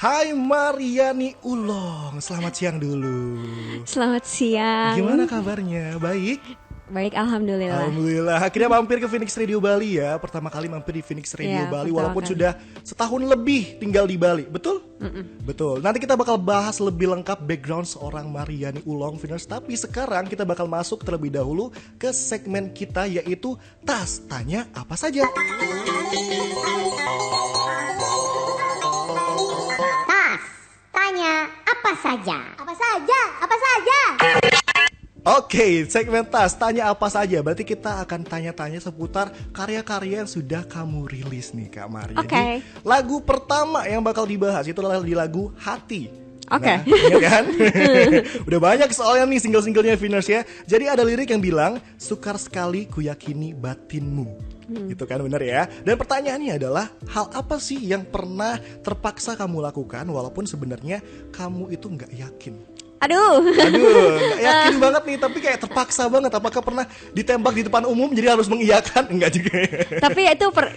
Hai Mariani Ulong, selamat siang dulu. Selamat siang. Gimana kabarnya? Baik? Baik, alhamdulillah. Alhamdulillah. Akhirnya mampir ke Phoenix Radio Bali ya. Pertama kali mampir di Phoenix Radio Iya, Bali, pertama walaupun kali. sudah setahun lebih tinggal di Bali. Betul? Betul. Nanti kita bakal bahas lebih lengkap background seorang Mariani Ulong, Viners. Tapi sekarang kita bakal masuk terlebih dahulu ke segmen kita, yaitu Tas Tanya Apa Saja. Tas, tanya apa saja? Apa saja? Apa saja? Oke, segmen Tas Tanya Apa Saja. Berarti kita akan tanya-tanya seputar karya-karya yang sudah kamu rilis nih Kak Mari. Oke. Jadi lagu pertama yang bakal dibahas itu adalah di lagu Hati. Oke. Nah, ingat kan? Udah banyak soalnya nih single-singlenya Viners ya. Jadi ada lirik yang bilang, sukar sekali ku yakini batinmu. Gitu kan, bener ya. Dan pertanyaannya adalah, hal apa sih yang pernah terpaksa kamu lakukan walaupun sebenarnya kamu itu nggak yakin? Aduh, Gak yakin banget nih, tapi kayak terpaksa banget. Apakah pernah ditembak di depan umum jadi harus mengiyakan? Enggak juga ya. tapi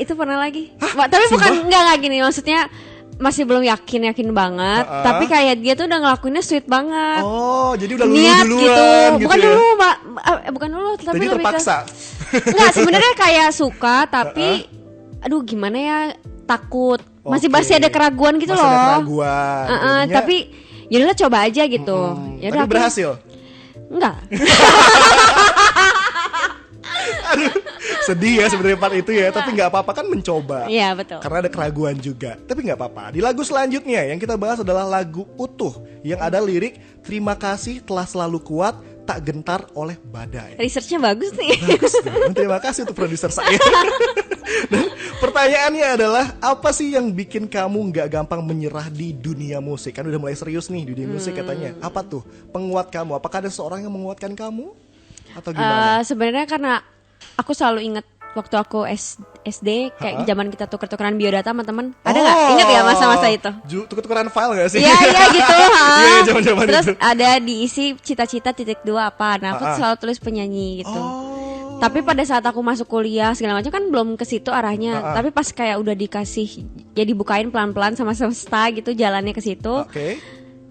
itu pernah lagi. Tapi bukan enggak gini, maksudnya masih belum yakin banget. Tapi kayak dia tuh udah ngelakuinnya sweet banget. Oh, jadi udah lulu Niat duluan gitu. ya? Bukan dulu, Mbak. Bukan dulu, tapi Jadi lebih terpaksa. Enggak, sebenarnya kayak suka, tapi aduh gimana ya, takut. Masih Oke. ada keraguan gitu Masih loh. ada keraguan. Jadinya- Tapi yaudahlah coba aja gitu. Tapi berhasil. Enggak. Aduh, sedih ya sebenarnya part itu ya, tapi nggak apa-apa kan mencoba. Iya, betul. Karena ada keraguan juga, tapi nggak apa-apa. Di lagu selanjutnya yang kita bahas adalah lagu Utuh yang ada lirik terima kasih telah selalu kuat tak gentar oleh badai. Researchnya bagus nih. Bagus dong. Terima kasih untuk produser saya. Dan pertanyaannya adalah, apa sih yang bikin kamu nggak gampang menyerah di dunia musik? Kan udah mulai serius nih di dunia musik katanya. Apa tuh penguat kamu? Apakah ada seorang yang menguatkan kamu? Atau gimana? Sebenarnya karena aku selalu ingat waktu aku SD kayak zaman kita tuker-tukeran biodata sama temen. Ada nggak? Ingat ya masa-masa itu? Tuker-tukeran file nggak sih? Iya gitu. Iya, zaman-zaman Terus itu. ada diisi cita-cita titik 2 apa. Nah aku selalu tulis penyanyi gitu. Tapi pada saat aku masuk kuliah segala macam kan belum ke situ arahnya. Tapi pas kayak udah dikasih, ya dibukain pelan-pelan sama semesta gitu jalannya ke situ. Oke.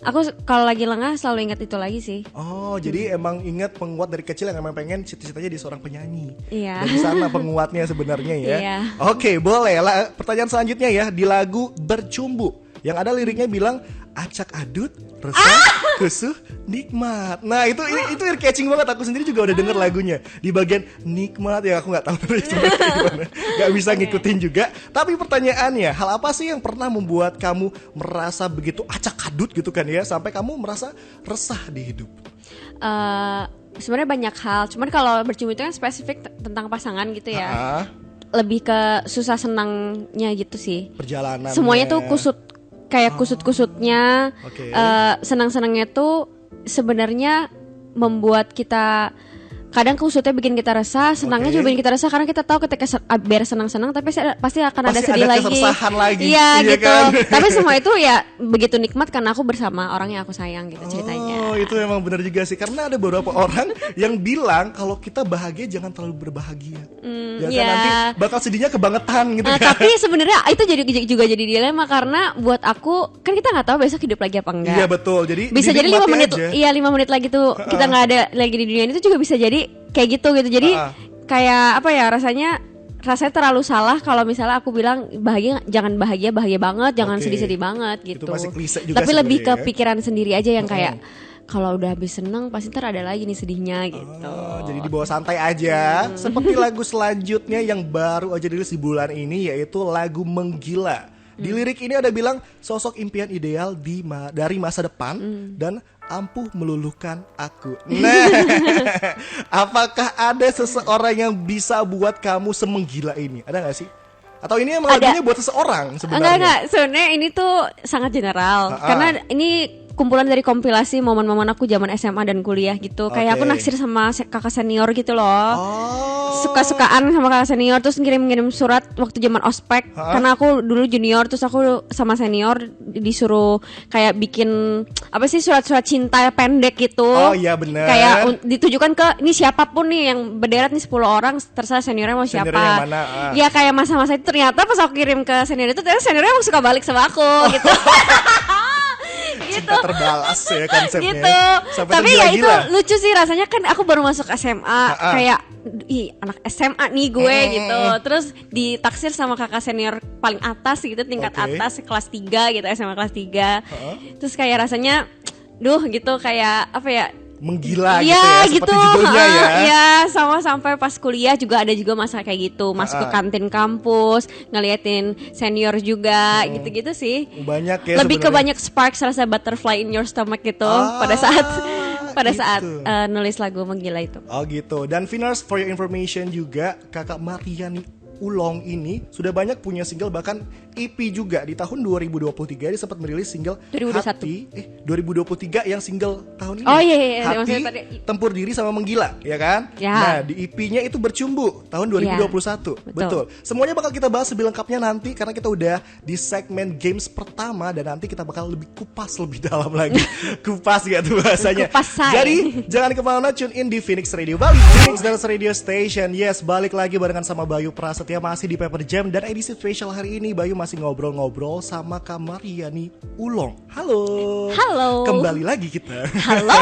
Aku kalau lagi lengah selalu ingat itu lagi sih. Oh, jadi emang ingat penguat dari kecil yang emang pengen cita-citanya di seorang penyanyi. Iya. Dari sana penguatnya sebenarnya ya. Iya. Oke, boleh lah. Pertanyaan selanjutnya ya, di lagu Bercumbu yang ada liriknya bilang acak adut, resah, kusuh, nikmat. Nah itu ear catching banget. Aku sendiri juga udah denger lagunya. Di bagian nikmat ya aku nggak tahu terus gimana. Nggak bisa ngikutin juga. Tapi pertanyaannya, hal apa sih yang pernah membuat kamu merasa begitu acak adut gitu kan ya, sampai kamu merasa resah di hidup? Sebenarnya banyak hal. Cuman kalau bercumbu itu kan spesifik tentang pasangan gitu ya. Lebih ke susah senangnya gitu sih. Perjalanan. Semuanya tuh kayak kusut-kusutnya. Oke. Senang-senangnya tuh sebenarnya membuat kita, kadang kusutnya bikin kita resah, senangnya Oke. juga bikin kita resah karena kita tahu ketika biar senang-senang tapi pasti akan ada Pasti sedih ada lagi. keresahan lagi. Iya Iya gitu. kan? Tapi semua itu ya begitu nikmat karena aku bersama orang yang aku sayang gitu ceritanya. Oh, itu memang benar juga sih. Karena ada beberapa orang yang bilang kalau kita bahagia jangan terlalu berbahagia. Ya kan, iya. nanti bakal sedihnya kebangetan gitu kan. Tapi sebenarnya itu juga jadi dilema karena buat aku kan kita nggak tahu besok hidup lagi apa enggak. Iya betul. Jadi Bisa jadi 5 dinikmati menit, aja. iya 5 menit lagi tuh kita nggak ada lagi di dunia ini tuh juga bisa jadi kayak gitu. Jadi kayak apa ya, rasanya terlalu salah kalau misalnya aku bilang bahagia, jangan bahagia banget, jangan Oke. sedih-sedih banget gitu. Itu masih klise juga Tapi lebih ke sebenarnya ya. pikiran sendiri aja yang kayak kalau udah habis seneng pasti ntar ada lagi nih sedihnya gitu. Jadi dibawa santai aja. Seperti lagu selanjutnya yang baru aja dirilis di bulan ini, yaitu lagu Menggila. Di lirik ini ada bilang sosok impian ideal dari masa depan dan ampuh meluluhkan aku. Nah, apakah ada seseorang yang bisa buat kamu semenggila ini? Ada gak sih? Atau ini emang Ada. lagunya buat seseorang sebenarnya? Enggak, sebenarnya ini tuh sangat general. Karena ini kumpulan dari kompilasi momen-momen aku zaman SMA dan kuliah gitu. Kayak aku Oke. naksir sama kakak senior gitu loh. Oh. Suka-sukaan sama kakak senior, terus ngirim-ngirim surat waktu zaman ospek. Karena aku dulu junior, terus aku sama senior disuruh kayak bikin apa sih, surat-surat cinta pendek gitu. Oh iya benar. Kayak ditujukan ke ini siapapun nih yang berderet nih 10 orang, terserah seniornya mau siapa. Seniornya yang mana, Ya kayak masa-masa itu ternyata pas aku kirim ke senior itu ternyata seniornya emang suka balik sama aku gitu. terbalas ya konsepnya. Gitu. Sampai Tapi ya itu tergila-gila. lucu sih rasanya, kan aku baru masuk SMA kayak anak SMA nih gue gitu. Terus ditaksir sama kakak senior paling atas gitu, tingkat Oke. atas kelas 3 gitu, SMA kelas 3. Terus kayak rasanya gitu kayak apa ya? Menggila gitu Iya ya, gitu, seperti judulnya ya. Iya, sama sampai pas kuliah juga ada juga masa kayak gitu, masuk ke kantin kampus, ngeliatin senior juga, gitu-gitu sih. Banyak ya Lebih ke sebenarnya. banyak sparks, rasa butterfly in your stomach gitu pada saat itu. nulis lagu Menggila itu. Oh gitu. Dan Vinars, for your information juga, kakak Mariani Ulong ini sudah banyak punya single, bahkan EP juga. Di tahun 2023 dia sempat merilis single 2021. Hati. 2023 yang single tahun ini. Oh iya, Hati, maksudnya tadi. Tempur Diri sama Menggila, ya kan? Ya. Nah, di EP-nya itu Bercumbu tahun 2021. Ya, betul. Semuanya bakal kita bahas lebih lengkapnya nanti, karena kita udah di segmen games pertama, dan nanti kita bakal lebih kupas lebih dalam lagi. Kupas gak tuh bahasanya? Kupas say. Jadi jangan kemana-mana, tune in di Phoenix Radio Bali, Phoenix Dance Radio Station. Yes, balik lagi barengan sama Bayu Prasetya, masih di Paper Jam, dan edisi spesial hari ini Bayu masih ngobrol-ngobrol sama Kak Mariani Ulong. Halo. Halo. Kembali lagi kita. Halo.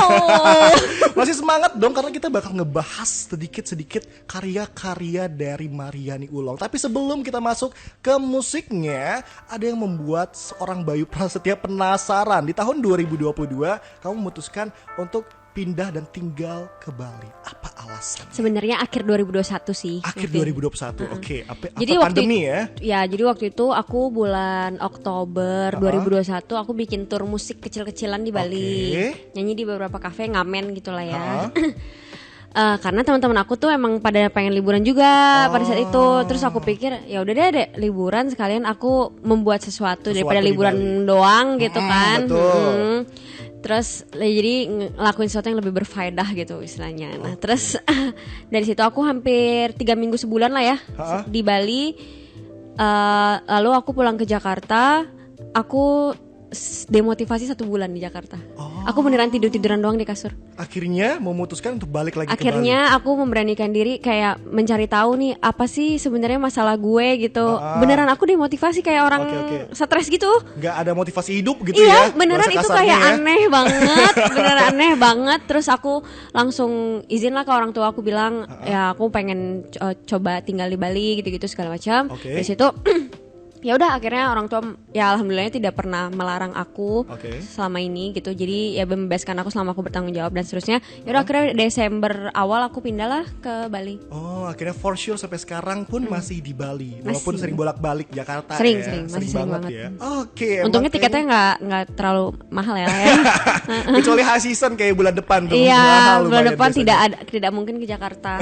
Masih semangat dong, karena kita bakal ngebahas sedikit-sedikit karya-karya dari Mariani Ulong. Tapi sebelum kita masuk ke musiknya, ada yang membuat seorang Bayu Prasetya penasaran. Di tahun 2022 kamu memutuskan untuk pindah dan tinggal ke Bali. Apa alasan? Sebenarnya akhir 2021 sih. Akhir Mungkin. 2021. Oke, apa Jadi pandemi ya? Ya, jadi waktu itu aku bulan Oktober 2021 aku bikin tur musik kecil-kecilan di Bali. Oke. Nyanyi di beberapa kafe, ngamen gitu lah ya. Karena teman-teman aku tuh emang pada pengen liburan juga pada saat itu. Terus aku pikir ya udah deh liburan sekalian aku membuat sesuatu daripada di liburan Bali. doang gitu kan. Betul. Terus jadi ngelakuin sesuatu yang lebih berfaedah gitu istilahnya. Nah terus dari situ aku hampir 3 minggu sebulan lah ya di Bali. Lalu aku pulang ke Jakarta. Aku demotivasi 1 bulan di Jakarta. Aku beneran tiduran doang di kasur. Akhirnya memutuskan untuk balik lagi ke Bali. Akhirnya aku memberanikan diri kayak mencari tahu nih apa sih sebenarnya masalah gue gitu. Beneran aku demotivasi kayak orang stres gitu. Nggak ada motivasi hidup gitu ya? Iya beneran bahasa itu kasarnya kayak ya. aneh banget. Beneran aneh banget. Terus aku langsung izin lah ke orang tua aku, bilang ya aku pengen coba tinggal di Bali gitu-gitu segala macam. Dari situ ya udah akhirnya orang tua ya alhamdulillahnya tidak pernah melarang aku selama ini gitu. Jadi ya membebaskan aku selama aku bertanggung jawab dan seterusnya. Ya udah akhirnya Desember awal aku pindah lah ke Bali. Oh, akhirnya for sure sampai sekarang pun masih di Bali. Walaupun sering bolak-balik Jakarta Sering, ya. masih sering banget. ya. Oke. Untungnya emang tiketnya nggak terlalu mahal ya. kecuali high season kayak bulan depan tuh. Iya, mahal bulan lumayan depan biasanya. tidak mungkin ke Jakarta.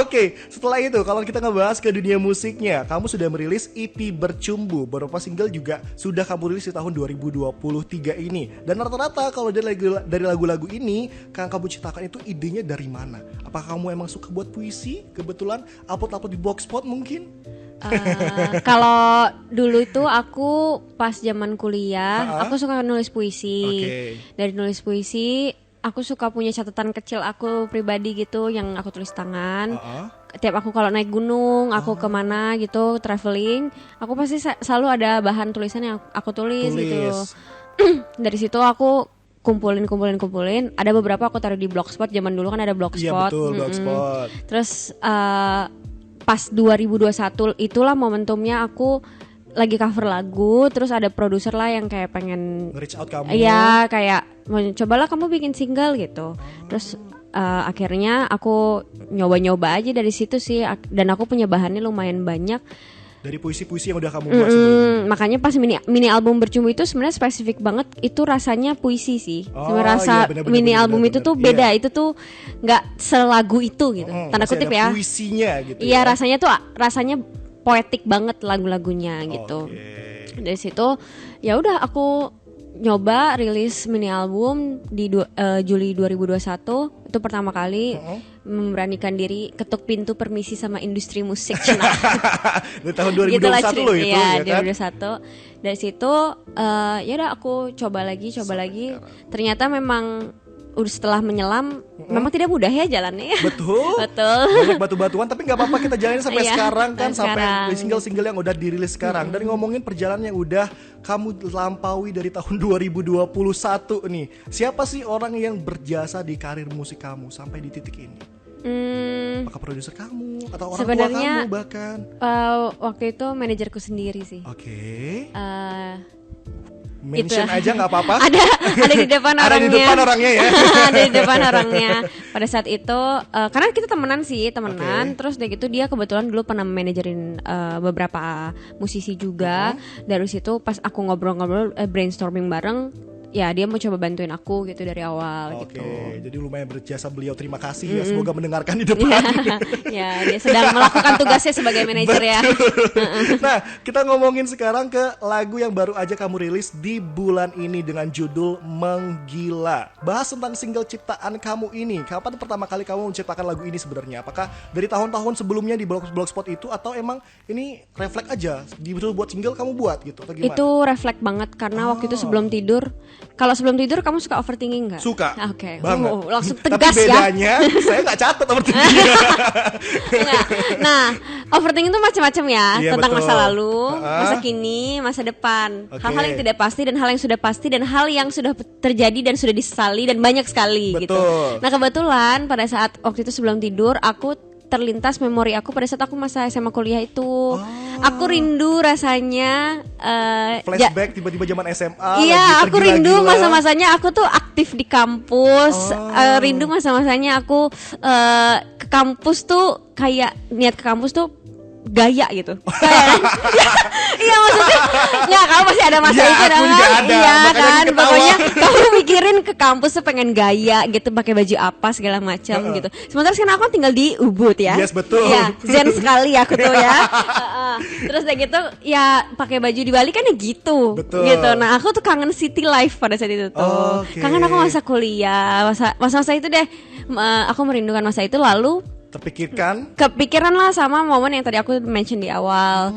Oke, setelah itu kalau kita ngebahas ke dunia musiknya, kamu sudah merilis EP Bercumbu. Beberapa single juga sudah kamu rilis di tahun 2023 ini. Dan rata-rata kalau dari lagu-lagu ini yang kamu ciptakan itu idenya dari mana? Apakah kamu emang suka buat puisi? Kebetulan upload di Blogspot mungkin? Kalau dulu itu aku pas zaman kuliah, aku suka nulis puisi. Dari nulis puisi, aku suka punya catatan kecil aku pribadi gitu yang aku tulis tangan. Tiap aku kalau naik gunung, aku kemana gitu, traveling, aku pasti selalu ada bahan tulisan yang aku tulis. Gitu. Dari situ aku kumpulin. Ada beberapa aku taruh di Blogspot. Zaman dulu kan ada Blogspot. Iya betul, Blogspot. Terus pas 2021 itulah momentumnya aku lagi cover lagu, terus ada produser lah yang kayak pengen reach out kamu. Iya, kayak cobalah kamu bikin single gitu. Terus akhirnya aku nyoba aja dari situ sih, dan aku punya bahannya lumayan banyak dari puisi-puisi yang udah kamu buat sebelumnya. Makanya pas mini album Bercumbu itu sebenarnya spesifik banget, itu rasanya puisi sih. Rasa mini album itu tuh beda, itu tuh nggak selagu itu gitu. Tanda kutip ya. Puisinya gitu. Iya, rasanya poetik banget lagu-lagunya gitu. Dari situ ya udah aku nyoba rilis mini album di Juli 2021. Itu pertama kali memberanikan diri ketuk pintu permisi sama industri musik Cina. Di tahun 2021 gitu loh itu ya kan. 2021. Dari situ ya udah aku coba lagi. Ternyata memang udah setelah menyelam memang tidak mudah ya jalannya ya. Betul. Betul. Banyak batu-batuan tapi nggak apa-apa kita jalanin sampai Iya, sekarang kan, sampai sekarang. single-single yang udah dirilis sekarang. Dan ngomongin perjalanan yang udah kamu lampaui dari tahun 2021 nih. Siapa sih orang yang berjasa di karir musik kamu sampai di titik ini? Apakah produser kamu atau orang Sebenarnya, tua kamu bahkan? Waktu itu manajerku sendiri sih. Oke. Itu. Mention aja nggak apa-apa. ada di depan Ada orangnya. di depan orangnya ya. Ada di depan orangnya. Pada saat itu karena kita temenan. Oke. Terus udah gitu dia kebetulan dulu pernah manajerin beberapa musisi juga. Dari situ pas aku ngobrol-ngobrol brainstorming bareng, ya dia mau coba bantuin aku gitu dari awal Oke, gitu. jadi lumayan berjasa beliau. Terima kasih ya, semoga mendengarkan di depan. Ya, dia sedang melakukan tugasnya sebagai manajer ya. Nah, kita ngomongin sekarang ke lagu yang baru aja kamu rilis di bulan ini dengan judul Menggila. Bahas tentang single ciptaan kamu ini. Kapan pertama kali kamu menciptakan lagu ini sebenarnya? Apakah dari tahun-tahun sebelumnya di blogspot itu atau emang ini refleks aja? Betul buat single kamu buat gitu atau gimana? Itu refleks banget karena waktu itu sebelum tidur. Kalau sebelum tidur kamu suka overthinking nggak? Suka. Oke. Banget. Langsung Tapi tegas ya. bedanya saya nggak catat overthinking. Enggak. Nah, overthinking itu macam-macam ya, Iya, tentang betul. masa lalu, Ah. masa kini, masa depan. Oke. Hal-hal yang tidak pasti dan hal yang sudah pasti dan hal yang sudah terjadi dan sudah disesali dan banyak sekali gitu. Betul. Nah, kebetulan pada saat waktu itu sebelum tidur aku terlintas memori aku pada saat aku masa SMA kuliah itu. Aku rindu rasanya Flashback tiba-tiba zaman SMA. iya, lagi aku rindu tergila-gila. masa-masanya aku tuh aktif di kampus. Rindu masa-masanya aku ke kampus tuh kayak niat ke kampus tuh gaya gitu. Kayak kan? Iya maksudnya ya kamu pasti ada masa Ya, itu aku dong juga kan? ada, Iya makanya kan, aku ketawa. pokoknya kamu mikirin ke kampus tuh pengen gaya gitu, pakai baju apa segala macam gitu. Sementara sekarang aku kan tinggal di Ubud ya. Yes, betul. Iya, zen sekali aku tuh ya. Terus udah gitu ya pakai baju di Bali kan ya gitu. Betul. Gitu. Nah, aku tuh kangen city life pada saat itu tuh. Oke. Kangen aku masa kuliah, masa itu deh. Aku merindukan masa itu lalu Terpikirkan. kepikiran lah sama momen yang tadi aku mention di awal.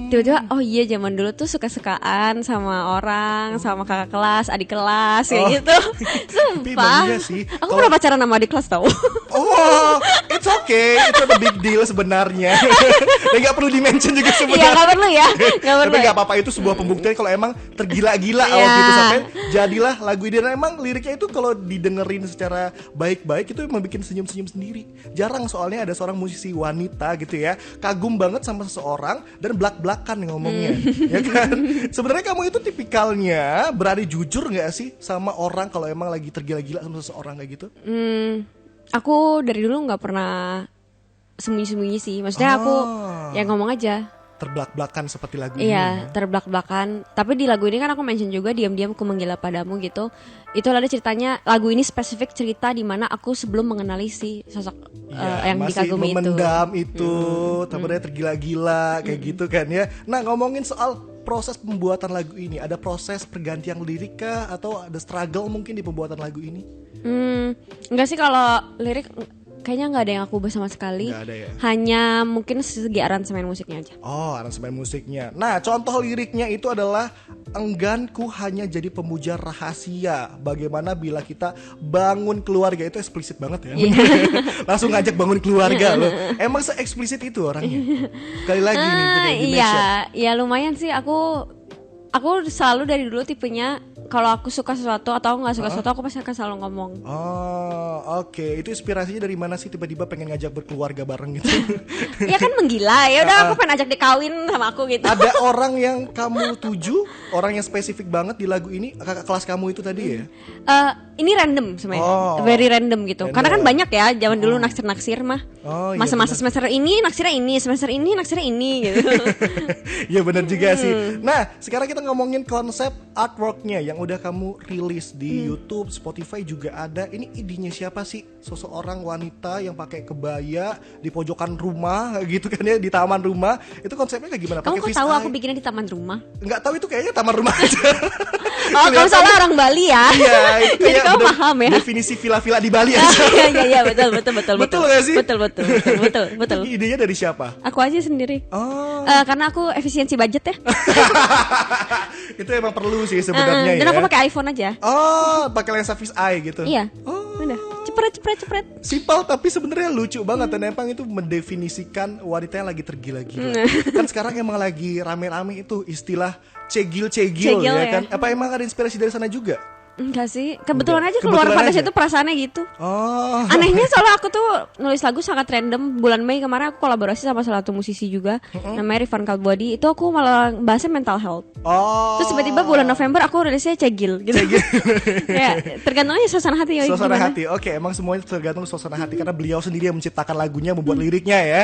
Tiba-tiba oh iya zaman dulu tuh suka-sukaan sama orang, sama kakak kelas, adik kelas kayak gitu. Tapi Sumpah. emang iya sih. Aku pernah pacaran sama adik kelas tau. Oh, it's okay. Itu a big deal sebenarnya. Dan gak perlu di-mention juga Iya sebenarnya. gak perlu ya. Gak perlu. Tapi gak apa-apa, itu sebuah pembuktian kalau emang tergila-gila Iya. waktu itu sampai jadilah lagu ini. Dan emang liriknya itu kalau didengerin secara baik-baik itu emang bikin senyum-senyum sendiri. Jarang soalnya ada seorang musisi wanita gitu ya kagum banget sama seseorang dan belak-belakan nih ngomongnya. Ya kan? Sebenarnya kamu itu tipikalnya berani jujur gak sih sama orang kalau emang lagi tergila-gila sama seseorang kayak gitu? Aku dari dulu nggak pernah sembunyi-sembunyi sih. Maksudnya aku ya ngomong aja. Terbelak-belakan seperti lagu ini. Iya, terbelak-belakan. Tapi di lagu ini kan aku mention juga diam-diam ku menggila padamu gitu. Itu ada ceritanya, lagu ini spesifik cerita di mana aku sebelum mengenali si sosok yang masih dikagumi itu. memendam itu, tampaknya tergila-gila kayak gitu kan ya. Nah, ngomongin soal proses pembuatan lagu ini, ada proses pergantian lirik kah atau ada struggle mungkin di pembuatan lagu ini? Enggak sih kalau lirik kayaknya nggak ada yang aku ubah sama sekali. Nggak ada ya? Hanya mungkin segi aransemen musiknya aja. Oh, aransemen musiknya. Nah, contoh liriknya itu adalah engganku hanya jadi pemuja rahasia. Bagaimana bila kita bangun keluarga, itu eksplisit banget ya. Langsung ngajak bangun keluarga loh. Emang se-eksplisit itu orangnya. Sekali lagi nih di mention. Iya lumayan sih aku selalu dari dulu tipenya kalau aku suka sesuatu atau nggak suka sesuatu aku pasti akan selalu ngomong. Oh, oke. Itu inspirasinya dari mana sih tiba-tiba pengen ngajak berkeluarga bareng gitu? Ya kan menggila ya udah aku pengen ajak dikawin sama aku gitu. Ada orang yang kamu tuju, orang yang spesifik banget di lagu ini, kakak kelas kamu itu tadi ya? Ini random sebenarnya, Oh. very random gitu. Random. Karena kan banyak ya zaman dulu naksir mah. Oh, iya Masa-masa benar. semester ini naksirnya ini, semester ini naksirnya ini gitu. Ya benar juga sih. Nah, sekarang kita ngomongin konsep artworknya yang udah kamu rilis di YouTube, Spotify juga ada. Ini idenya siapa sih? Seseorang wanita yang pakai kebaya di pojokan rumah gitu kan ya, di taman rumah. Itu konsepnya kayak gimana? Kamu kok Pakai tahu fish aku eye? bikinnya di taman rumah? Nggak tahu, itu kayaknya taman rumah aja. Oh, kamu salah orang Bali ya? Iya, itu Jadi kayak kamu bener paham ya? definisi villa-villa di Bali aja. Iya betul. Betul nggak sih? Betul. Itu idenya dari siapa? Aku aja sendiri. Oh, Karena aku efisiensi budget ya. itu emang perlu sih sebenarnya ya. Dan aku pakai iPhone aja. Oh, pakai lensa fish eye gitu. Iya. Oh, cepret. Simpel tapi sebenarnya lucu banget. Dan emang itu mendefinisikan wanita yang lagi tergila-gila. Kan sekarang emang lagi rame-rame itu istilah cegil ya kan. Apa emang ada inspirasi dari sana juga? Enggak sih, kebetulan aja keluar pada situ perasaannya gitu. Oh. Anehnya soalnya aku tuh nulis lagu sangat random. Bulan Mei kemarin aku kolaborasi sama salah satu musisi juga, namanya Rifan Kalbody. Itu aku malah bahasnya mental health. Oh. Terus tiba-tiba bulan November aku rilisnya cegil gitu. Ya, tergantung aja suasana hati ya. Suasana hati, oke, emang semuanya tergantung suasana hati karena beliau sendiri yang menciptakan lagunya, membuat liriknya ya.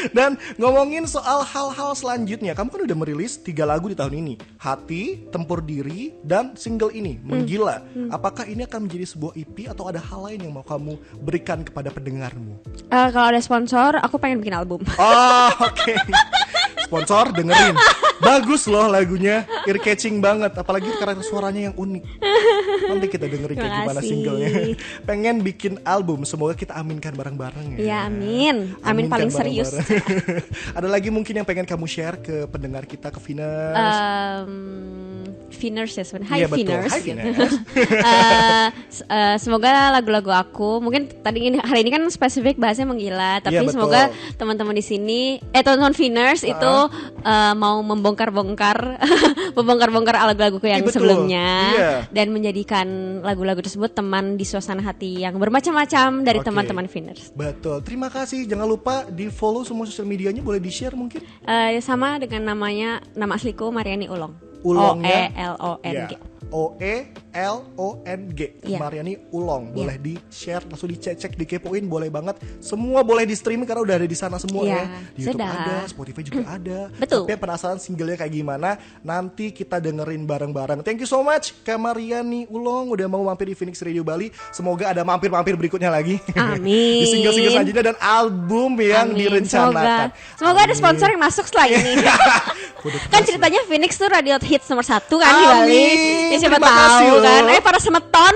Dan ngomongin soal hal-hal selanjutnya, kamu kan udah merilis 3 lagu di tahun ini, Hati, Tempur Diri, dan single ini Menggila. Apakah ini akan menjadi sebuah EP atau ada hal lain yang mau kamu berikan kepada pendengarmu? Kalau ada sponsor, aku pengen bikin album. Oh, oke. Sponsor dengerin. Bagus loh lagunya, ear catching banget, apalagi karena suaranya yang unik. Nanti kita dengerin kayak gimana singlenya. Pengen bikin album, semoga kita aminkan bareng-bareng ya. Ya amin paling serius. Ada lagi mungkin yang pengen kamu share ke pendengar kita, ke Venus? Venus ya sebenarnya. Hai Venus. Hai Venus. Semoga lagu-lagu aku mungkin hari ini kan spesifik bahasnya menggila, tapi semoga teman-teman di sini teman-teman Venus itu mau membongkar-bongkar lagu-laguku yang sebelumnya dan menjadikan lagu-lagu tersebut teman di suasana hati yang bermacam-macam dari teman-teman Venus. Betul. Terima kasih. Jangan lupa di-follow semua sosial medianya, boleh di-share mungkin? Sama dengan nama asliku Mariani Ulong. Ulongnya OELONG. OELONG. Mariani Ulong. Boleh di-share, langsung dicek, dikepoin, boleh banget. Semua boleh di-streaming karena udah ada di sana semua ya. Di YouTube ada, Spotify juga ada. Betul. Tapi penasaran singlenya kayak gimana? Nanti kita dengerin bareng-bareng. Thank you so much Kak Mariani Ulong udah mau mampir di Phoenix Radio Bali. Semoga ada mampir-mampir berikutnya lagi. Amin. Di single-single selanjutnya dan album yang direncanakan. Semoga ada sponsor yang masuk setelah ini. Kan ceritanya Phoenix tuh radio hits nomor 1 kan di Bali. Ya siapa tahu kan. Para semeton.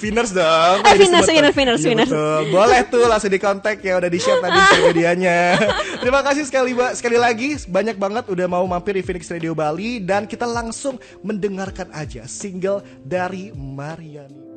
Venus dong. Venus. Boleh tuh langsung di kontak ya, udah di-share tadi social medianya. Terima kasih sekali lagi banyak banget udah mau mampir di Phoenix Radio Bali dan kita langsung mendengarkan aja single dari Mariani.